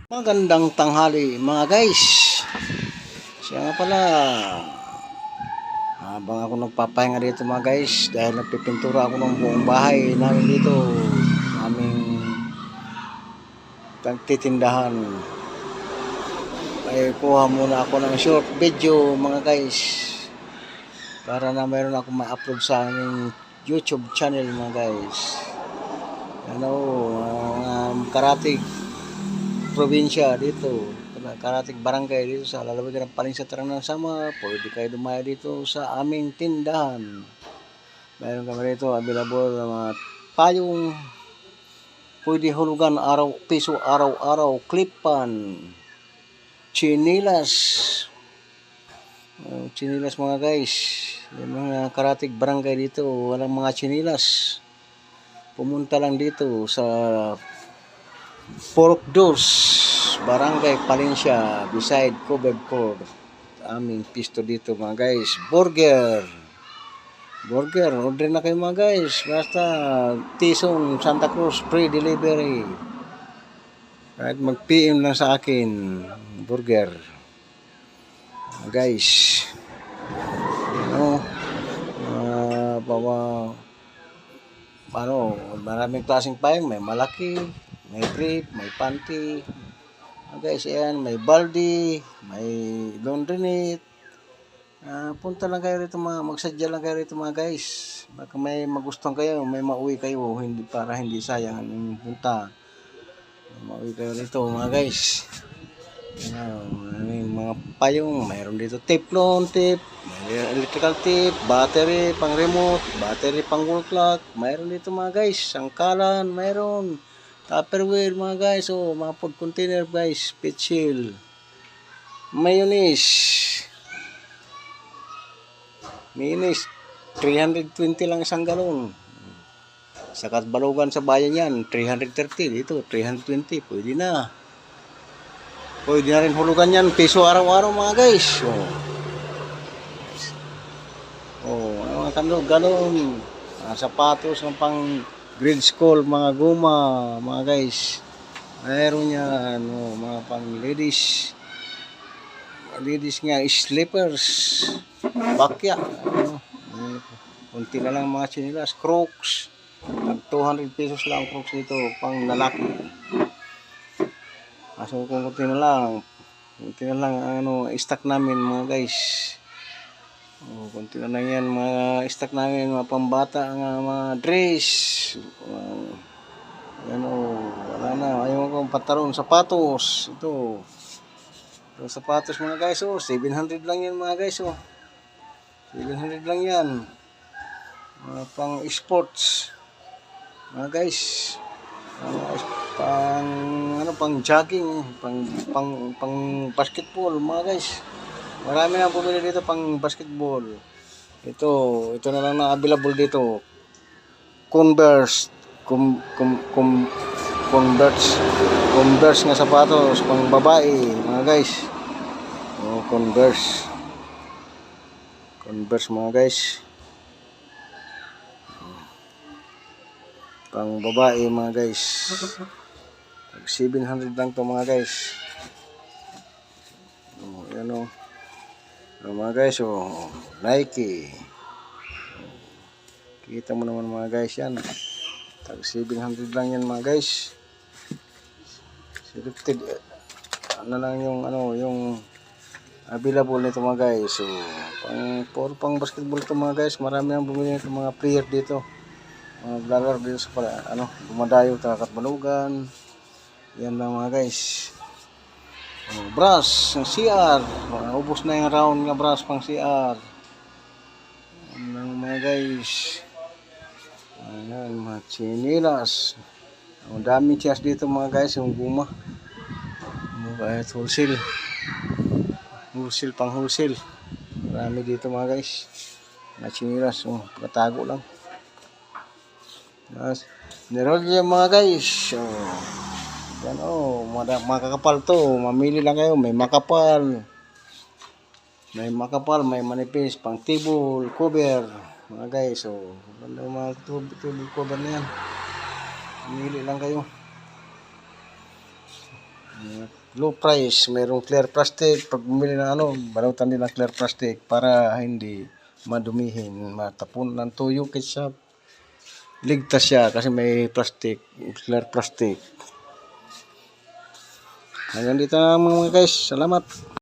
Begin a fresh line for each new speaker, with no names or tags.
Magandang tanghali mga guys. Siya nga pala, habang ako nagpapahinga dito mga guys, dahil nagpipintura ako ng buong bahay namin dito, aming pagtitindahan, ay kuha muna ako ng short video mga guys, para na mayroon ako ma-upload sa aming YouTube channel mga guys. Karatig probinsya dito, Karatig barangay dito sa lalawigan ng Palisay, Taranang Sama. Pwede kayo dumaya dito sa aming tindahan. Mayroon kami dito available ng mga payong pwede hulugan piso araw-araw, klipan, chinilas, mga guys. Yung mga Karatig barangay dito, walang mga chinilas. Pumunta lang dito sa Porkdos, Barangay Palencia, beside Covered Court. Aming pisto dito mga guys. Burger, order na kayo mga guys. Basta Tison, Santa Cruz, free delivery. Kahit mag-PM lang sa akin. Burger mga guys. Maraming klaseng payong. May malaki, may brief, may panty. Guys, ayan, may baldi, may laundry net. Punta lang kayo rito magsadya lang kayo rito mga guys. Baka may magustuhan kayo, may mauwi kayo, para hindi sayang ang punta. Mauwi kayo rito mga guys. May mga payong, mayroon dito teflon tape, may electrical tape, battery pang remote, battery pang wall clock, mayroon dito mga guys, sangkalan, mayroon Tupperware mga guys, mga food container guys, pet shield, mayonnaise, 320 lang isang galon. Sa Katbalogan sa bayan yan, 330, dito 320, pwede na. Pwede na rin hulugan yan, piso araw-araw mga guys. Mga galon, sapatos ng pang grade school, mga guma, mga guys. Mayroon yan, mga pang ladies nga, slippers, bakya. Kunti na lang mga chinilas, Crocs. 200 pesos lang Crocs dito, pang lalaki. So kunti na lang stock namin mga guys. Kunti na lang yan mga stock namin, mga pambata, mga dress. Wala na, ayaw ko pantalon, sapatos. Ito sapatos mga guys, 700 lang yan mga guys. 700 lang yan, pang sports mga guys. Pang jogging, pang basketball mga guys. Marami na bumili dito pang basketball. Ito na lang na available dito. Converse nga sapatos pang babae mga guys. Converse mga guys, pang babae mga guys. 700 lang to mga guys. Mga guys, Nike. Kita mo naman mga guys yan. 700 lang yan mga guys. Selected lang yung available nito mga guys. Pang basketball to mga guys. Marami nang bumili nito mga player dito. Mga vlogger dito sa dumadayo sa Katbalogan. Yan lang mga guys. Brass ng CR. Ubos na yung round nga brass pang CR. Yan lang mga guys. Ayan, mga chinilas. Ang daming chairs dito mga guys, yung guma. Kahit wholesale, pang wholesale. Marami dito mga guys. Mga chinilas, pagkatago lang. Nirol yung mga guys. Yan makakapal to. Mamili lang kayo. May makapal, may manipis, pang table cover mga guys. Mga table cover na yan. Mamili lang kayo. Low price, mayroong clear plastic. Pag bumili ng ano, balutan din ng clear plastic para hindi madumihin, matapon ng tuyo kaysa ligtas siya kasi may plastic, clear plastic. Hanggang dito na mga guys. Salamat.